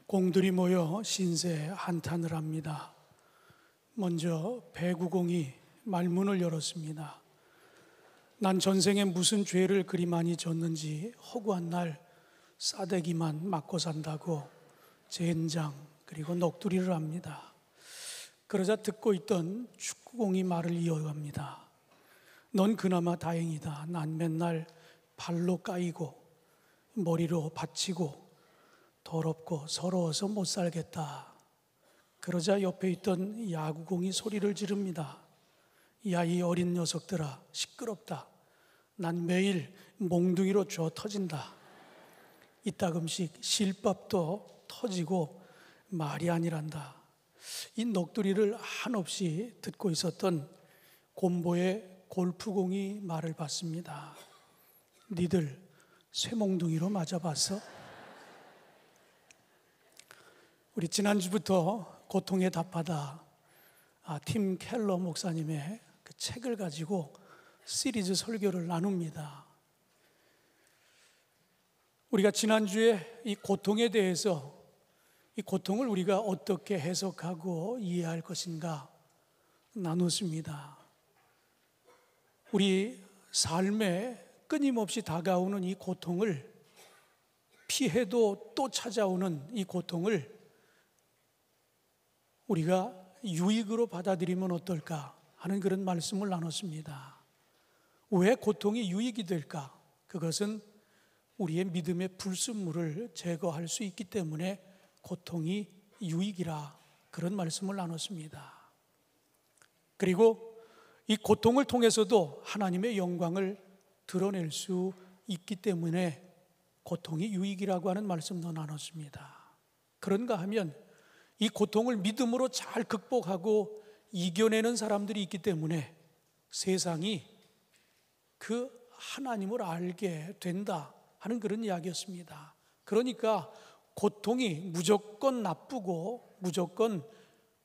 공들이 모여 신세 한탄을 합니다. 먼저 배구공이 말문을 열었습니다. 난 전생에 무슨 죄를 그리 많이 졌는지 허구한 날 싸대기만 맞고 산다고 젠장 그리고 넋두리를 합니다. 그러자 듣고 있던 축구공이 말을 이어갑니다. 넌 그나마 다행이다. 난 맨날 발로 까이고 머리로 받치고 더럽고 서러워서 못 살겠다. 그러자 옆에 있던 야구공이 소리를 지릅니다. 야, 이 어린 녀석들아, 시끄럽다. 난 매일 몽둥이로 줘 터진다. 이따금씩 실밥도 터지고 말이 아니란다. 이 넋두리를 한없이 듣고 있었던 곰보의 골프공이 말을 받습니다. 니들 쇠몽둥이로 맞아봤어? 우리 지난주부터 고통의 답하다 팀 켈러 목사님의 그 책을 가지고 시리즈 설교를 나눕니다. 우리가 지난주에 이 고통에 대해서 이 고통을 우리가 어떻게 해석하고 이해할 것인가 나눴습니다. 우리 삶에 끊임없이 다가오는 이 고통을 피해도 또 찾아오는 이 고통을 우리가 유익으로 받아들이면 어떨까 하는 그런 말씀을 나눴습니다. 왜 고통이 유익이 될까? 그것은 우리의 믿음의 불순물을 제거할 수 있기 때문에 고통이 유익이라 그런 말씀을 나눴습니다. 그리고 이 고통을 통해서도 하나님의 영광을 드러낼 수 있기 때문에 고통이 유익이라고 하는 말씀도 나눴습니다. 그런가 하면 이 고통을 믿음으로 잘 극복하고 이겨내는 사람들이 있기 때문에 세상이 그 하나님을 알게 된다 하는 그런 이야기였습니다. 그러니까 고통이 무조건 나쁘고 무조건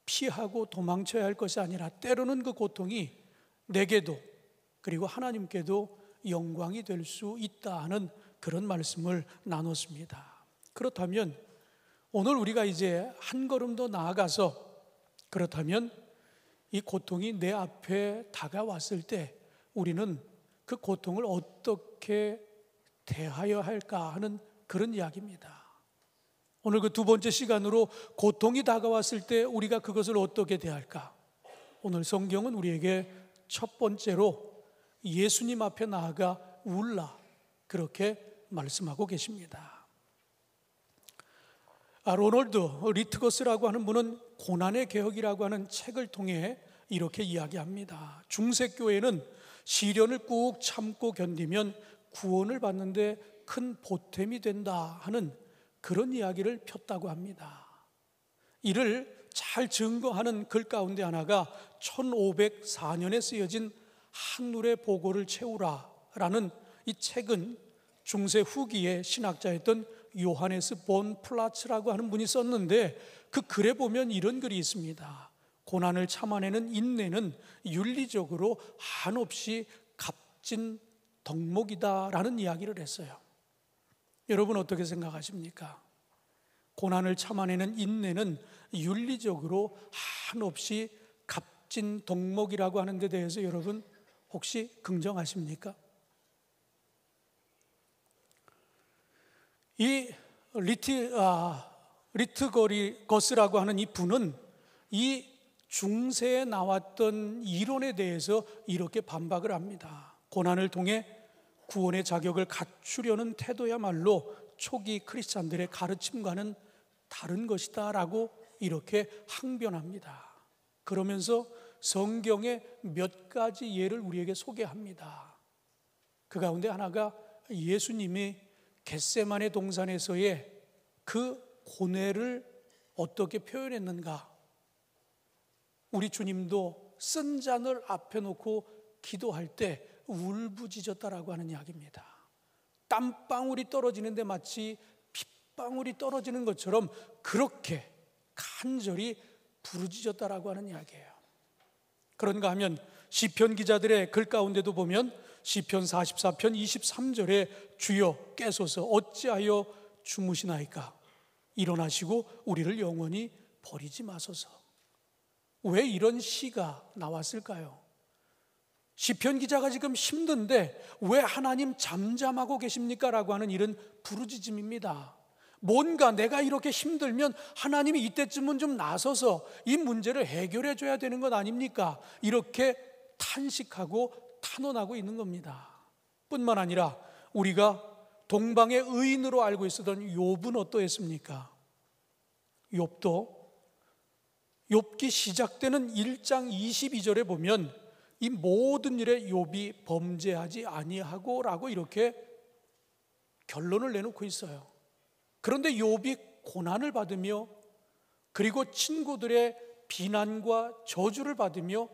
피하고 도망쳐야 할 것이 아니라 때로는 그 고통이 내게도 그리고 하나님께도 영광이 될 수 있다 하는 그런 말씀을 나눴습니다. 그렇다면 오늘 우리가 이제 한 걸음 더 나아가서 그렇다면 이 고통이 내 앞에 다가왔을 때 우리는 그 고통을 어떻게 대하여 할까 하는 그런 이야기입니다. 오늘 그 두 번째 시간으로 고통이 다가왔을 때 우리가 그것을 어떻게 대할까? 오늘 성경은 우리에게 첫 번째로 예수님 앞에 나아가 울라 그렇게 말씀하고 계십니다. 로널드 리트거스라고 하는 분은 고난의 개혁이라고 하는 책을 통해 이렇게 이야기합니다. 중세교회는 시련을 꾹 참고 견디면 구원을 받는데 큰 보탬이 된다 하는 그런 이야기를 폈다고 합니다. 이를 잘 증거하는 글 가운데 하나가 1504년에 쓰여진 한눈의 보고를 채우라 라는 이 책은 중세 후기의 신학자였던 요하네스 본 플라츠라고 하는 분이 썼는데 그 글에 보면 이런 글이 있습니다. 고난을 참아내는 인내는 윤리적으로 한없이 값진 덕목이다라는 이야기를 했어요. 여러분 어떻게 생각하십니까? 고난을 참아내는 인내는 윤리적으로 한없이 값진 덕목이라고 하는 데 대해서 여러분 혹시 긍정하십니까? 이 리트거스라고 하는 이 분은 이 중세에 나왔던 이론에 대해서 이렇게 반박을 합니다. 고난을 통해 구원의 자격을 갖추려는 태도야말로 초기 크리스찬들의 가르침과는 다른 것이다 라고 이렇게 항변합니다. 그러면서 성경의 몇 가지 예를 우리에게 소개합니다. 그 가운데 하나가 예수님이 겟세마네 동산에서의 그 고뇌를 어떻게 표현했는가? 우리 주님도 쓴 잔을 앞에 놓고 기도할 때 울부짖었다라고 하는 이야기입니다. 땀방울이 떨어지는데 마치 핏방울이 떨어지는 것처럼 그렇게 간절히 부르짖었다라고 하는 이야기예요. 그런가 하면 시편 기자들의 글 가운데도 보면 시편 44편 23절에 주여 깨소서 어찌하여 주무시나이까? 일어나시고 우리를 영원히 버리지 마소서. 왜 이런 시가 나왔을까요? 시편 기자가 지금 힘든데 왜 하나님 잠잠하고 계십니까? 라고 하는 이런 부르짖음입니다. 뭔가 내가 이렇게 힘들면 하나님이 이때쯤은 좀 나서서 이 문제를 해결해 줘야 되는 것 아닙니까? 이렇게 탄식하고 탄원하고 있는 겁니다. 뿐만 아니라 우리가 동방의 의인으로 알고 있었던 욥은 어떠했습니까? 욥도 욥기 시작되는 1장 22절에 보면 이 모든 일에 욥이 범죄하지 아니하고 라고 이렇게 결론을 내놓고 있어요. 그런데 욥이 고난을 받으며 그리고 친구들의 비난과 저주를 받으며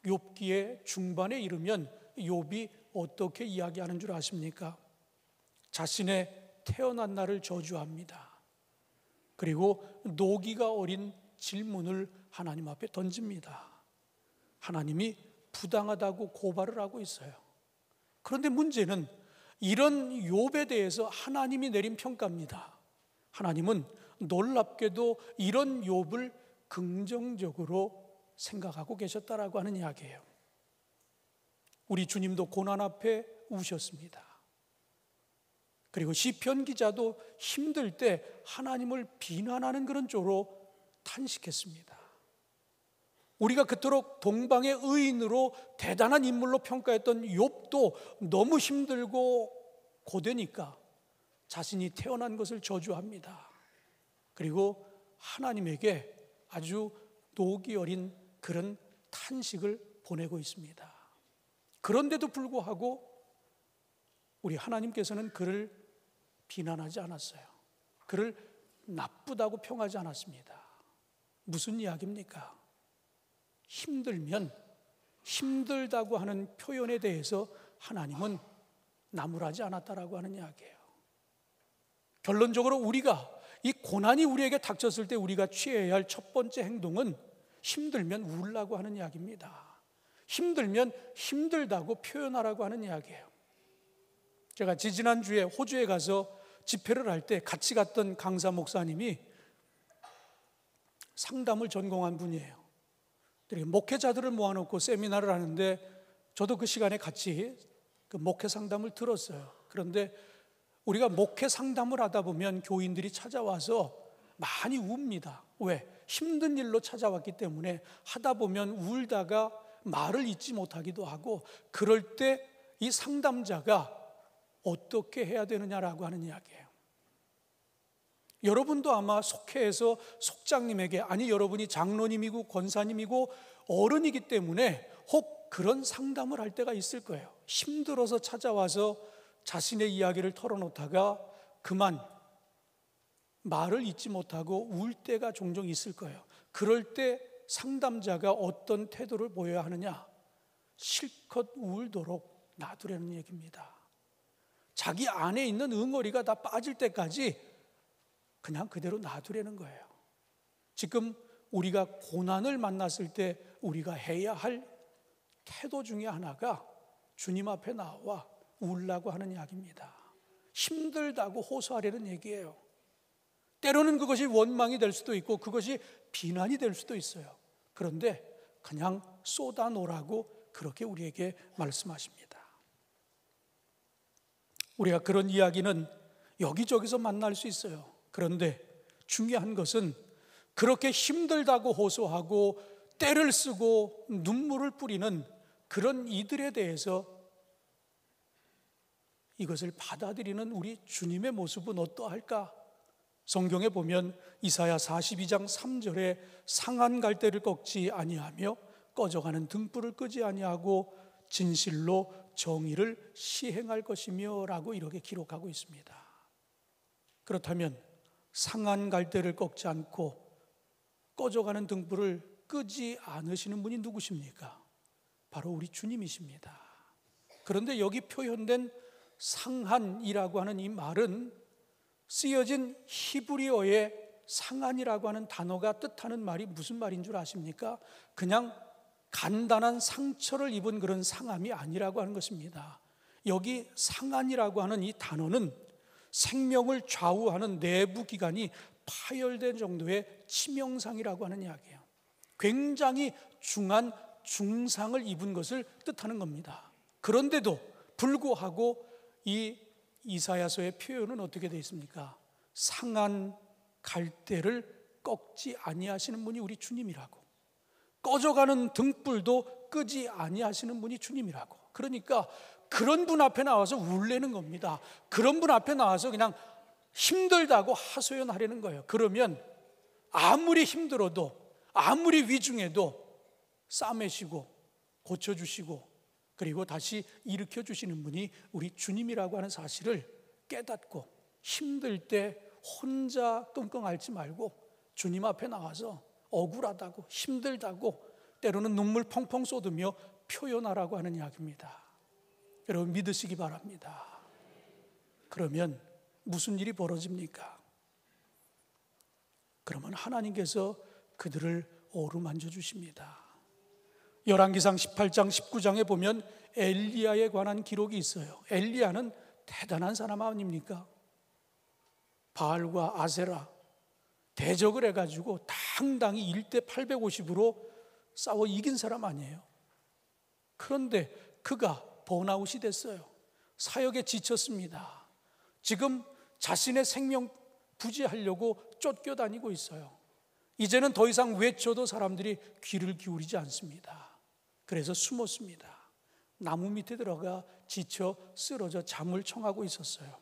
욥기의 중반에 이르면 욥이 어떻게 이야기하는 줄 아십니까? 자신의 태어난 날을 저주합니다. 그리고 노기가 어린 질문을 하나님 앞에 던집니다. 하나님이 부당하다고 고발을 하고 있어요. 그런데 문제는 이런 욥에 대해서 하나님이 내린 평가입니다. 하나님은 놀랍게도 이런 욥을 긍정적으로 생각하고 계셨다라고 하는 이야기예요. 우리 주님도 고난 앞에 우셨습니다. 그리고 시편 기자도 힘들 때 하나님을 비난하는 그런 조로 탄식했습니다. 우리가 그토록 동방의 의인으로 대단한 인물로 평가했던 욥도 너무 힘들고 고되니까 자신이 태어난 것을 저주합니다. 그리고 하나님에게 아주 녹이 어린 그런 탄식을 보내고 있습니다. 그런데도 불구하고 우리 하나님께서는 그를 비난하지 않았어요. 그를 나쁘다고 평하지 않았습니다. 무슨 이야기입니까? 힘들면 힘들다고 하는 표현에 대해서 하나님은 나무라지 않았다라고 하는 이야기예요. 결론적으로 우리가 이 고난이 우리에게 닥쳤을 때 우리가 취해야 할 첫 번째 행동은 힘들면 울라고 하는 이야기입니다. 힘들면 힘들다고 표현하라고 하는 이야기예요. 제가 지지난주에 호주에 가서 집회를 할 때 같이 갔던 강사 목사님이 상담을 전공한 분이에요. 목회자들을 모아놓고 세미나를 하는데 저도 그 시간에 같이 그 목회 상담을 들었어요. 그런데 우리가 목회 상담을 하다 보면 교인들이 찾아와서 많이 웁니다. 왜? 힘든 일로 찾아왔기 때문에 하다 보면 울다가 말을 잇지 못하기도 하고, 그럴 때 이 상담자가 어떻게 해야 되느냐라고 하는 이야기예요. 여러분도 아마 속회에서 속장님에게, 아니 여러분이 장로님이고 권사님이고 어른이기 때문에 혹 그런 상담을 할 때가 있을 거예요. 힘들어서 찾아와서 자신의 이야기를 털어놓다가 그만 말을 잇지 못하고 울 때가 종종 있을 거예요. 그럴 때 상담자가 어떤 태도를 보여야 하느냐? 실컷 울도록 놔두라는 얘기입니다. 자기 안에 있는 응어리가 다 빠질 때까지 그냥 그대로 놔두라는 거예요. 지금 우리가 고난을 만났을 때 우리가 해야 할 태도 중에 하나가 주님 앞에 나와 울라고 하는 이야기입니다. 힘들다고 호소하려는 얘기예요. 때로는 그것이 원망이 될 수도 있고 그것이 비난이 될 수도 있어요. 그런데 그냥 쏟아놓으라고 그렇게 우리에게 말씀하십니다. 우리가 그런 이야기는 여기저기서 만날 수 있어요. 그런데 중요한 것은 그렇게 힘들다고 호소하고 떼를 쓰고 눈물을 뿌리는 그런 이들에 대해서 이것을 받아들이는 우리 주님의 모습은 어떠할까? 성경에 보면 이사야 42장 3절에 상한 갈대를 꺾지 아니하며 꺼져가는 등불을 끄지 아니하고 진실로 정의를 시행할 것이며 라고 이렇게 기록하고 있습니다. 그렇다면 상한 갈대를 꺾지 않고 꺼져가는 등불을 끄지 않으시는 분이 누구십니까? 바로 우리 주님이십니다. 그런데 여기 표현된 상한이라고 하는 이 말은 쓰여진 히브리어의 상한이라고 하는 단어가 뜻하는 말이 무슨 말인 줄 아십니까? 그냥 간단한 상처를 입은 그런 상함이 아니라고 하는 것입니다. 여기 상한이라고 하는 이 단어는 생명을 좌우하는 내부 기관이 파열된 정도의 치명상이라고 하는 이야기예요. 굉장히 중한 중상을 입은 것을 뜻하는 겁니다. 그런데도 불구하고 이 이사야서의 표현은 어떻게 되어 있습니까? 상한 갈대를 꺾지 아니하시는 분이 우리 주님이라고, 꺼져가는 등불도 끄지 아니하시는 분이 주님이라고. 그러니까 그런 분 앞에 나와서 울래는 겁니다. 그런 분 앞에 나와서 그냥 힘들다고 하소연하려는 거예요. 그러면 아무리 힘들어도, 아무리 위중해도 싸매시고 고쳐주시고 그리고 다시 일으켜 주시는 분이 우리 주님이라고 하는 사실을 깨닫고, 힘들 때 혼자 끙끙 앓지 말고 주님 앞에 나와서 억울하다고, 힘들다고, 때로는 눈물 펑펑 쏟으며 표현하라고 하는 이야기입니다. 여러분 믿으시기 바랍니다. 그러면 무슨 일이 벌어집니까? 그러면 하나님께서 그들을 어루만져 주십니다. 열왕기상 18장 19장에 보면 엘리야에 관한 기록이 있어요. 엘리야는 대단한 사람 아닙니까? 바알과 아세라 대적을 해가지고 당당히 1대 850으로 싸워 이긴 사람 아니에요. 그런데 그가 번아웃이 됐어요. 사역에 지쳤습니다. 지금 자신의 생명 부지하려고 쫓겨다니고 있어요. 이제는 더 이상 외쳐도 사람들이 귀를 기울이지 않습니다. 그래서 숨었습니다. 나무 밑에 들어가 지쳐 쓰러져 잠을 청하고 있었어요.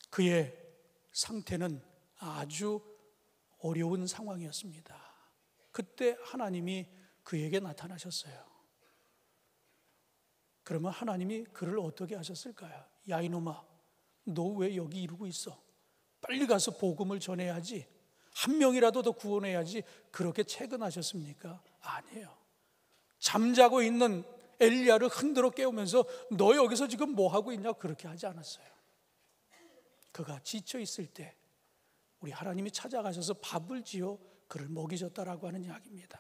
그의 상태는 아주 어려운 상황이었습니다. 그때 하나님이 그에게 나타나셨어요. 그러면 하나님이 그를 어떻게 하셨을까요? 야 이놈아, 너 왜 여기 이러고 있어? 빨리 가서 복음을 전해야지, 한 명이라도 더 구원해야지. 그렇게 채근하셨습니까? 아니에요. 잠자고 있는 엘리야를 흔들어 깨우면서 너 여기서 지금 뭐 하고 있냐, 그렇게 하지 않았어요. 그가 지쳐 있을 때 우리 하나님이 찾아가셔서 밥을 지어 그를 먹이셨다라고 하는 이야기입니다.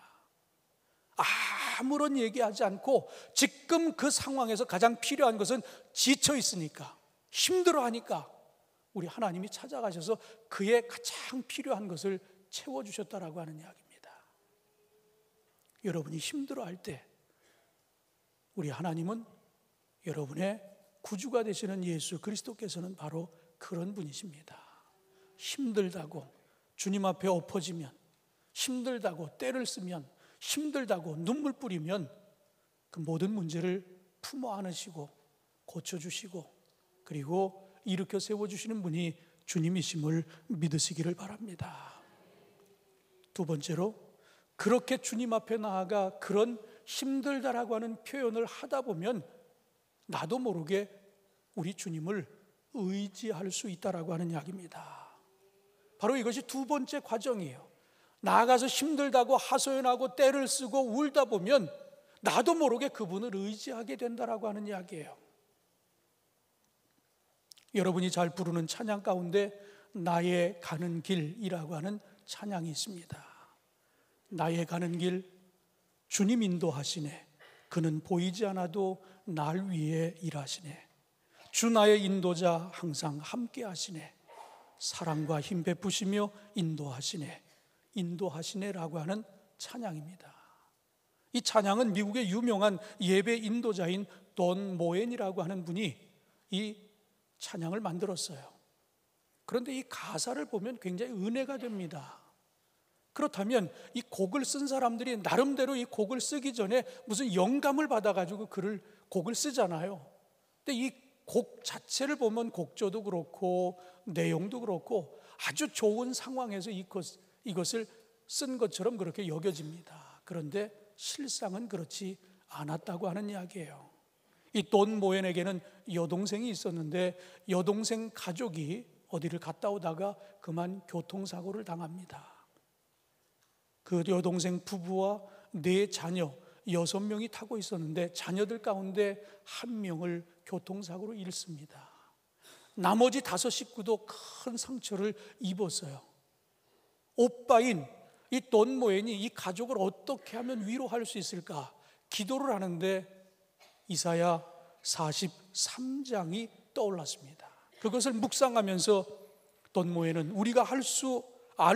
아무런 얘기하지 않고 지금 그 상황에서 가장 필요한 것은 지쳐 있으니까, 힘들어하니까 우리 하나님이 찾아가셔서 그의 가장 필요한 것을 채워주셨다라고 하는 이야기입니다. 여러분이 힘들어할 때 우리 하나님은, 여러분의 구주가 되시는 예수 그리스도께서는 바로 그런 분이십니다. 힘들다고 주님 앞에 엎어지면, 힘들다고 때를 쓰면, 힘들다고 눈물 뿌리면 그 모든 문제를 품어 안으시고 고쳐주시고 그리고 일으켜 세워주시는 분이 주님이심을 믿으시기를 바랍니다. 두 번째로, 그렇게 주님 앞에 나아가 그런 힘들다라고 하는 표현을 하다 보면 나도 모르게 우리 주님을 의지할 수 있다라고 하는 이야기입니다. 바로 이것이 두 번째 과정이에요. 나아가서 힘들다고 하소연하고 떼를 쓰고 울다 보면 나도 모르게 그분을 의지하게 된다라고 하는 이야기예요. 여러분이 잘 부르는 찬양 가운데 나의 가는 길이라고 하는 찬양이 있습니다. 나의 가는 길, 주님 인도하시네. 그는 보이지 않아도 날 위해 일하시네. 주 나의 인도자 항상 함께 하시네. 사랑과 힘 베푸시며 인도하시네. 인도하시네라고 하는 찬양입니다. 이 찬양은 미국의 유명한 예배 인도자인 돈 모엔이라고 하는 분이 이 찬양을 만들었어요. 그런데 이 가사를 보면 굉장히 은혜가 됩니다. 그렇다면 이 곡을 쓴 사람들이 나름대로 이 곡을 쓰기 전에 무슨 영감을 받아가지고 곡을 쓰잖아요. 근데 이 곡 자체를 보면 곡조도 그렇고 내용도 그렇고 아주 좋은 상황에서 이것을 쓴 것처럼 그렇게 여겨집니다. 그런데 실상은 그렇지 않았다고 하는 이야기예요. 이 돈 모엔에게는 여동생이 있었는데 여동생 가족이 어디를 갔다 오다가 그만 교통사고를 당합니다. 그 여동생 부부와 4자녀 6명이 타고 있었는데 자녀들 가운데 1명을 교통사고로 잃습니다. 나머지 5 식구도 큰 상처를 입었어요. 오빠인 이 돈 모엔이 이 가족을 어떻게 하면 위로할 수 있을까 기도를 하는데 이사야 43장이 떠올랐습니다. 그것을 묵상하면서 돈모에는 우리가 알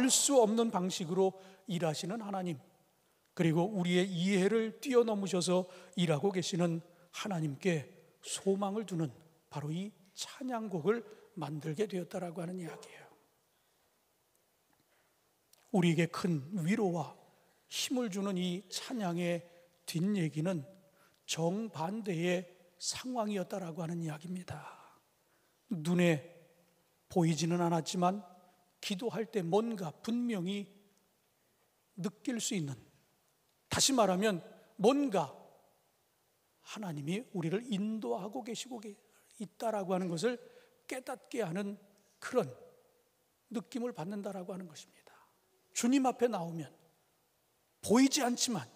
수 없는 방식으로 일하시는 하나님, 그리고 우리의 이해를 뛰어넘으셔서 일하고 계시는 하나님께 소망을 두는 바로 이 찬양곡을 만들게 되었다라고 하는 이야기예요. 우리에게 큰 위로와 힘을 주는 이 찬양의 뒷얘기는 정반대의 상황이었다라고 하는 이야기입니다. 눈에 보이지는 않았지만 기도할 때 뭔가 분명히 느낄 수 있는, 다시 말하면 뭔가 하나님이 우리를 인도하고 계시고 있다라고 하는 것을 깨닫게 하는 그런 느낌을 받는다라고 하는 것입니다. 주님 앞에 나오면 보이지 않지만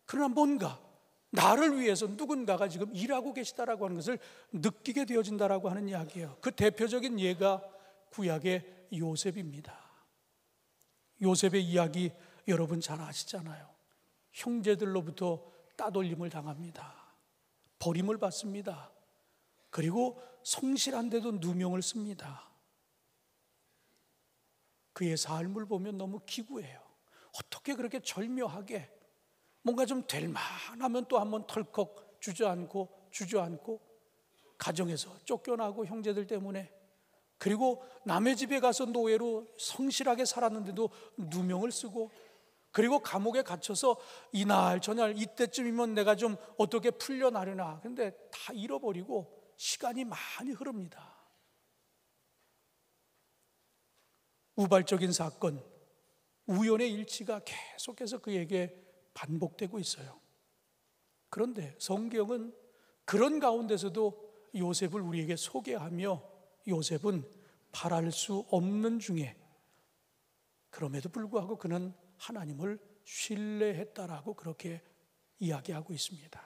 그러나 뭔가 나를 위해서 누군가가 지금 일하고 계시다라고 하는 것을 느끼게 되어진다라고 하는 이야기예요. 그 대표적인 예가 구약의 요셉입니다. 요셉의 이야기 여러분 잘 아시잖아요. 형제들로부터 따돌림을 당합니다. 버림을 받습니다. 그리고 성실한데도 누명을 씁니다. 그의 삶을 보면 너무 기구해요. 어떻게 그렇게 절묘하게 뭔가 좀 될 만하면 또 한번 털컥 주저앉고 가정에서 쫓겨나고 형제들 때문에, 그리고 남의 집에 가서 노예로 성실하게 살았는데도 누명을 쓰고, 그리고 감옥에 갇혀서 이날 저날 이때쯤이면 내가 좀 어떻게 풀려나려나, 근데 다 잃어버리고 시간이 많이 흐릅니다. 우발적인 사건, 우연의 일치가 계속해서 그에게 반복되고 있어요. 그런데 성경은 그런 가운데서도 요셉을 우리에게 소개하며 요셉은 바랄 수 없는 중에 그럼에도 불구하고 그는 하나님을 신뢰했다라고 그렇게 이야기하고 있습니다.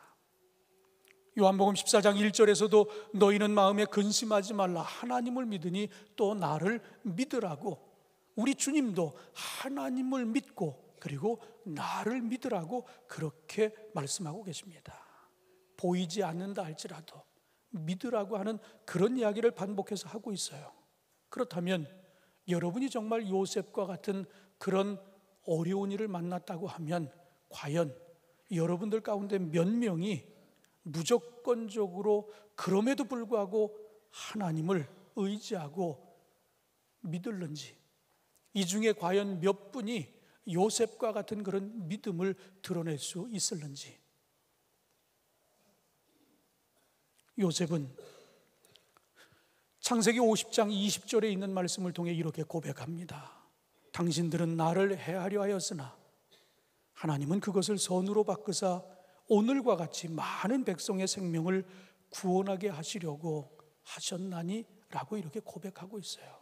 요한복음 14장 1절에서도 너희는 마음에 근심하지 말라, 하나님을 믿으니 또 나를 믿으라고, 우리 주님도 하나님을 믿고 그리고 나를 믿으라고 그렇게 말씀하고 계십니다. 보이지 않는다 할지라도 믿으라고 하는 그런 이야기를 반복해서 하고 있어요. 그렇다면 여러분이 정말 요셉과 같은 그런 어려운 일을 만났다고 하면 과연 여러분들 가운데 몇 명이 무조건적으로 그럼에도 불구하고 하나님을 의지하고 믿을는지, 이 중에 과연 몇 분이 요셉과 같은 그런 믿음을 드러낼 수 있을는지. 요셉은 창세기 50장 20절에 있는 말씀을 통해 이렇게 고백합니다. 당신들은 나를 해하려 하였으나 하나님은 그것을 선으로 바꾸사 오늘과 같이 많은 백성의 생명을 구원하게 하시려고 하셨나니 라고 이렇게 고백하고 있어요.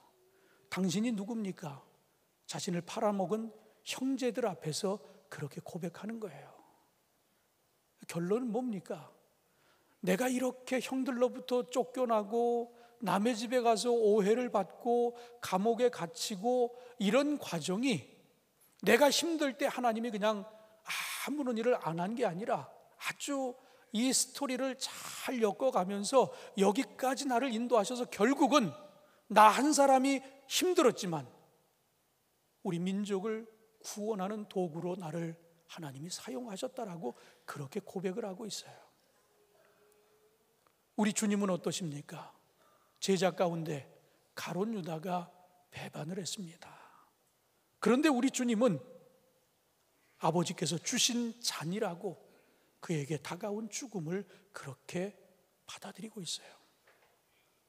당신이 누굽니까? 자신을 팔아먹은 형제들 앞에서 그렇게 고백하는 거예요. 결론은 뭡니까? 내가 이렇게 형들로부터 쫓겨나고 남의 집에 가서 오해를 받고 감옥에 갇히고 이런 과정이 내가 힘들 때 하나님이 그냥 아무런 일을 안 한 게 아니라 아주 이 스토리를 잘 엮어가면서 여기까지 나를 인도하셔서 결국은 나 한 사람이 힘들었지만 우리 민족을 구원하는 도구로 나를 하나님이 사용하셨다라고 그렇게 고백을 하고 있어요. 우리 주님은 어떠십니까? 제자 가운데 가룟 유다가 배반을 했습니다. 그런데 우리 주님은 아버지께서 주신 잔이라고 그에게 다가온 죽음을 그렇게 받아들이고 있어요.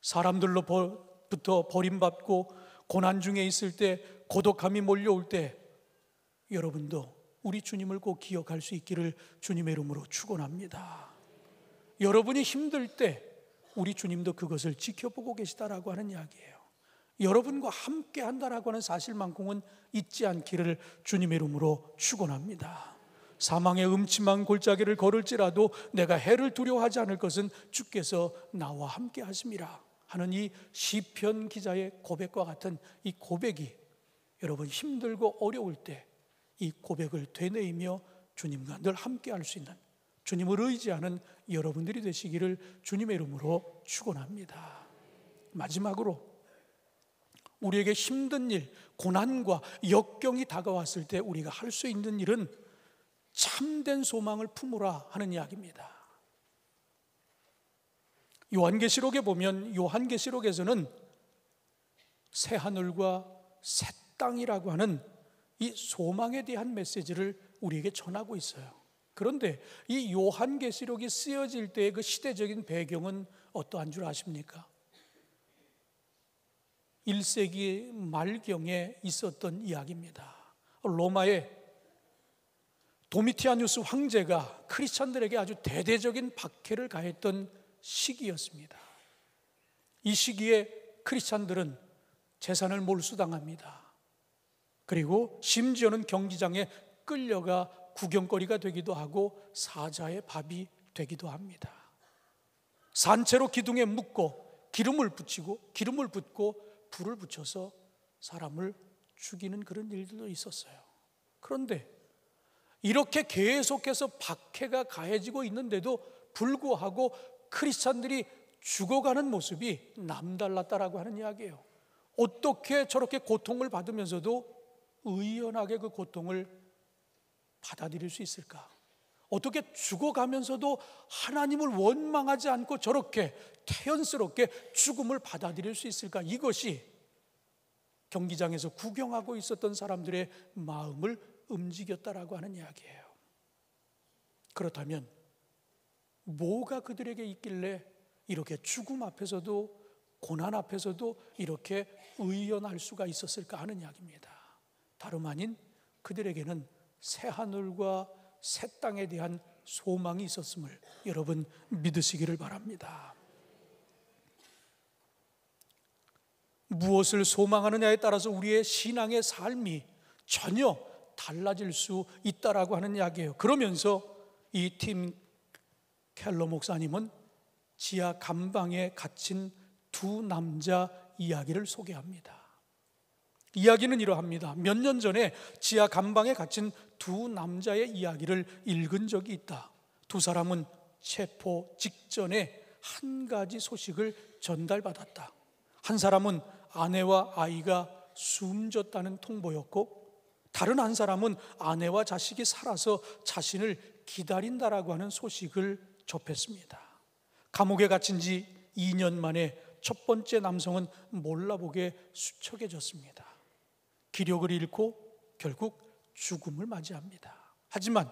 사람들로부터 버림받고 고난 중에 있을 때, 고독함이 몰려올 때 여러분도 우리 주님을 꼭 기억할 수 있기를 주님의 이름으로 축원합니다. 여러분이 힘들 때 우리 주님도 그것을 지켜보고 계시다라고 하는 이야기예요. 여러분과 함께 한다라고 하는 사실만큼은 잊지 않기를 주님의 이름으로 축원합니다. 사망의 음침한 골짜기를 걸을지라도 내가 해를 두려워하지 않을 것은 주께서 나와 함께 하심이라 하는 이 시편 기자의 고백과 같은 이 고백이 여러분 힘들고 어려울 때 이 고백을 되뇌이며 주님과 늘 함께 할 수 있는, 주님을 의지하는 여러분들이 되시기를 주님의 이름으로 축원합니다. 마지막으로 우리에게 힘든 일, 고난과 역경이 다가왔을 때 우리가 할 수 있는 일은 참된 소망을 품으라 하는 이야기입니다. 요한계시록에 보면 요한계시록에서는 새 하늘과 새 땅이라고 하는 이 소망에 대한 메시지를 우리에게 전하고 있어요. 그런데 이 요한계시록이 쓰여질 때의 그 시대적인 배경은 어떠한 줄 아십니까? 1세기 말경에 있었던 이야기입니다. 로마의 도미티아누스 황제가 크리스찬들에게 아주 대대적인 박해를 가했던 시기였습니다. 이 시기에 크리스찬들은 재산을 몰수당합니다. 그리고 심지어는 경기장에 끌려가 구경거리가 되기도 하고 사자의 밥이 되기도 합니다. 산채로 기둥에 묶고 기름을 붓고 불을 붙여서 사람을 죽이는 그런 일들도 있었어요. 그런데 이렇게 계속해서 박해가 가해지고 있는데도 불구하고 크리스찬들이 죽어가는 모습이 남달랐다라고 하는 이야기예요. 어떻게 저렇게 고통을 받으면서도 의연하게 그 고통을 받아들일 수 있을까? 어떻게 죽어가면서도 하나님을 원망하지 않고 저렇게 태연스럽게 죽음을 받아들일 수 있을까? 이것이 경기장에서 구경하고 있었던 사람들의 마음을 움직였다라고 하는 이야기예요. 그렇다면 뭐가 그들에게 있길래 이렇게 죽음 앞에서도 고난 앞에서도 이렇게 의연할 수가 있었을까 하는 이야기입니다. 다름 아닌 그들에게는 새 하늘과 새 땅에 대한 소망이 있었음을 여러분 믿으시기를 바랍니다. 무엇을 소망하느냐에 따라서 우리의 신앙의 삶이 전혀 달라질 수 있다라고 하는 이야기예요. 그러면서 이 팀 켈러 목사님은 지하 감방에 갇힌 두 남자 이야기를 소개합니다. 이야기는 이러합니다. 몇 년 전에 지하 감방에 갇힌 두 남자의 이야기를 읽은 적이 있다. 두 사람은 체포 직전에 한 가지 소식을 전달받았다. 한 사람은 아내와 아이가 숨졌다는 통보였고, 다른 한 사람은 아내와 자식이 살아서 자신을 기다린다라고 하는 소식을 접했습니다. 감옥에 갇힌 지 2년 만에 첫 번째 남성은 몰라보게 수척해졌습니다. 기력을 잃고 결국 죽음을 맞이합니다. 하지만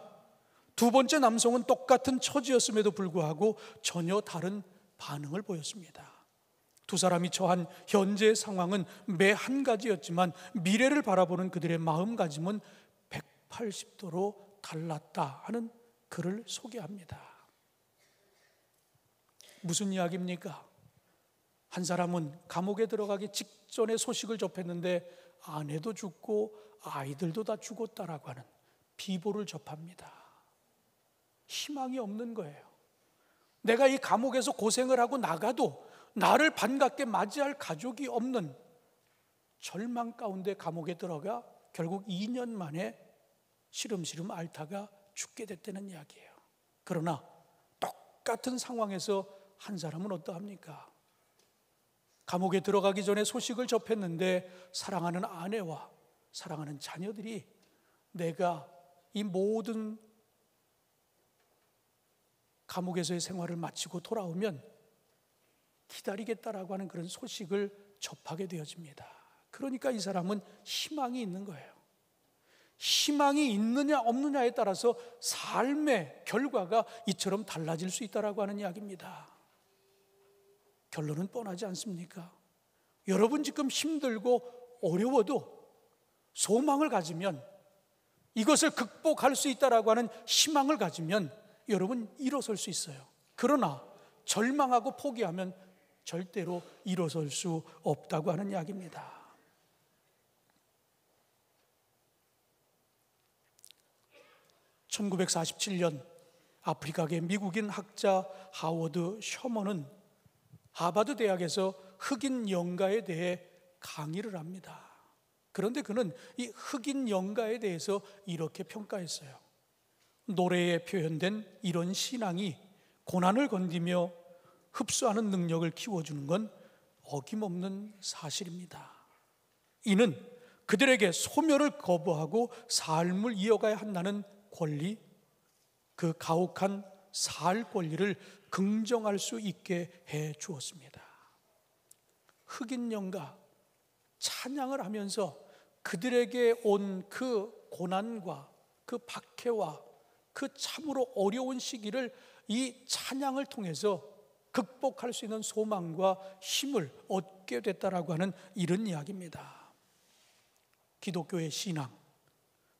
두 번째 남성은 똑같은 처지였음에도 불구하고 전혀 다른 반응을 보였습니다. 두 사람이 처한 현재의 상황은 매 한 가지였지만 미래를 바라보는 그들의 마음가짐은 180도로 달랐다 하는 글을 소개합니다. 무슨 이야기입니까? 한 사람은 감옥에 들어가기 직전에 소식을 접했는데 아내도 죽고 아이들도 다 죽었다라고 하는 비보를 접합니다. 희망이 없는 거예요. 내가 이 감옥에서 고생을 하고 나가도 나를 반갑게 맞이할 가족이 없는 절망 가운데 감옥에 들어가 결국 2년 만에 시름시름 앓다가 죽게 됐다는 이야기예요. 그러나 똑같은 상황에서 한 사람은 어떠합니까? 감옥에 들어가기 전에 소식을 접했는데 사랑하는 아내와 사랑하는 자녀들이 내가 이 모든 감옥에서의 생활을 마치고 돌아오면 기다리겠다라고 하는 그런 소식을 접하게 되어집니다. 그러니까 이 사람은 희망이 있는 거예요. 희망이 있느냐 없느냐에 따라서 삶의 결과가 이처럼 달라질 수 있다라고 하는 이야기입니다. 결론은 뻔하지 않습니까? 여러분 지금 힘들고 어려워도 소망을 가지면, 이것을 극복할 수 있다라고 하는 희망을 가지면 여러분 일어설 수 있어요. 그러나 절망하고 포기하면 절대로 일어설 수 없다고 하는 이야기입니다. (1947년) 아프리카계 미국인 학자 하워드 셔먼은 하버드 대학에서 흑인 영가에 대해 강의를 합니다. 그런데 그는 이 흑인 영가에 대해서 이렇게 평가했어요. 노래에 표현된 이런 신앙이 고난을 건디며 흡수하는 능력을 키워주는 건 어김없는 사실입니다. 이는 그들에게 소멸을 거부하고 삶을 이어가야 한다는 권리, 그 가혹한 살 권리를 긍정할 수 있게 해 주었습니다. 흑인 영가 찬양을 하면서 그들에게 온 그 고난과 그 박해와 그 참으로 어려운 시기를 이 찬양을 통해서 극복할 수 있는 소망과 힘을 얻게 됐다라고 하는 이런 이야기입니다. 기독교의 신앙,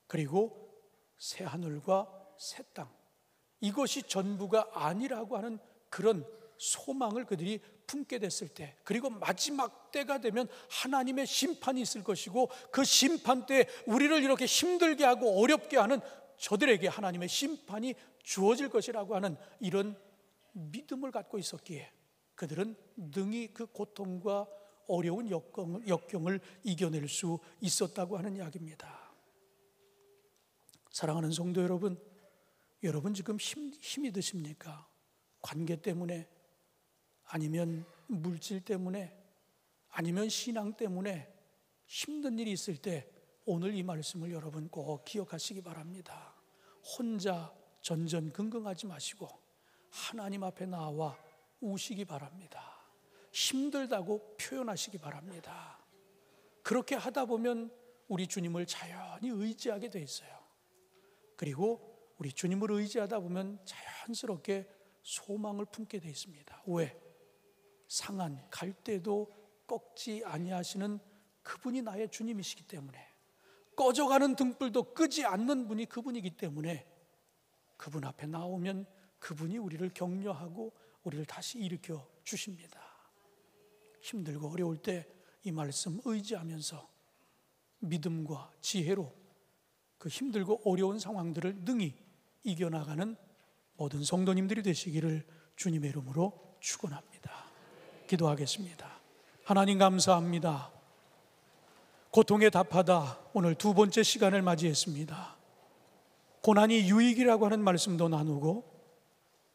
그리고 새 하늘과 새 땅, 이것이 전부가 아니라고 하는 그런 소망을 그들이 품게 됐을 때, 그리고 마지막 때가 되면 하나님의 심판이 있을 것이고, 그 심판 때 우리를 이렇게 힘들게 하고 어렵게 하는 저들에게 하나님의 심판이 주어질 것이라고 하는 이런 믿음을 갖고 있었기에 그들은 능히 그 고통과 어려운 역경을 이겨낼 수 있었다고 하는 이야기입니다. 사랑하는 성도 여러분, 여러분 지금 힘이 드십니까? 관계 때문에, 아니면 물질 때문에, 아니면 신앙 때문에 힘든 일이 있을 때 오늘 이 말씀을 여러분 꼭 기억하시기 바랍니다. 혼자 전전긍긍하지 마시고 하나님 앞에 나와 우시기 바랍니다. 힘들다고 표현하시기 바랍니다. 그렇게 하다 보면 우리 주님을 자연히 의지하게 돼 있어요. 그리고 우리 주님을 의지하다 보면 자연스럽게 소망을 품게 돼 있습니다. 왜? 상한 갈 때도 꺾지 아니하시는 그분이 나의 주님이시기 때문에, 꺼져가는 등불도 끄지 않는 분이 그분이기 때문에 그분 앞에 나오면 그분이 우리를 격려하고 우리를 다시 일으켜 주십니다. 힘들고 어려울 때 이 말씀 의지하면서 믿음과 지혜로 그 힘들고 어려운 상황들을 능히 이겨나가는 모든 성도님들이 되시기를 주님의 이름으로 축원합니다. 기도하겠습니다. 하나님 감사합니다. 고통에 답하다 오늘 두 번째 시간을 맞이했습니다. 고난이 유익이라고 하는 말씀도 나누고,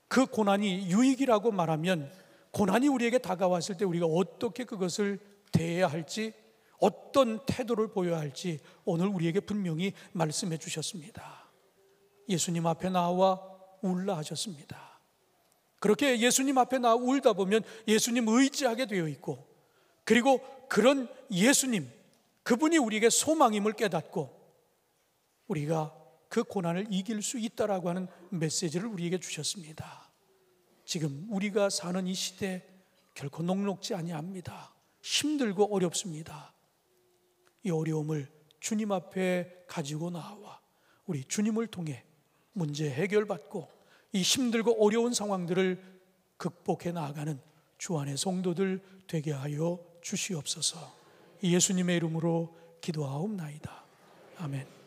그 고난이 유익이라고 말하면 고난이 우리에게 다가왔을 때 우리가 어떻게 그것을 대해야 할지, 어떤 태도를 보여야 할지 오늘 우리에게 분명히 말씀해 주셨습니다. 예수님 앞에 나와 울라 하셨습니다. 그렇게 예수님 앞에 나와 울다 보면 예수님 의지하게 되어 있고, 그리고 그런 예수님, 그분이 우리에게 소망임을 깨닫고 우리가 그 고난을 이길 수 있다라고 하는 메시지를 우리에게 주셨습니다. 지금 우리가 사는 이 시대 결코 녹록지 아니합니다. 힘들고 어렵습니다. 이 어려움을 주님 앞에 가지고 나와 우리 주님을 통해 문제 해결받고 이 힘들고 어려운 상황들을 극복해 나아가는 주 안의 성도들 되게 하여 주시옵소서. 예수님의 이름으로 기도하옵나이다. 아멘.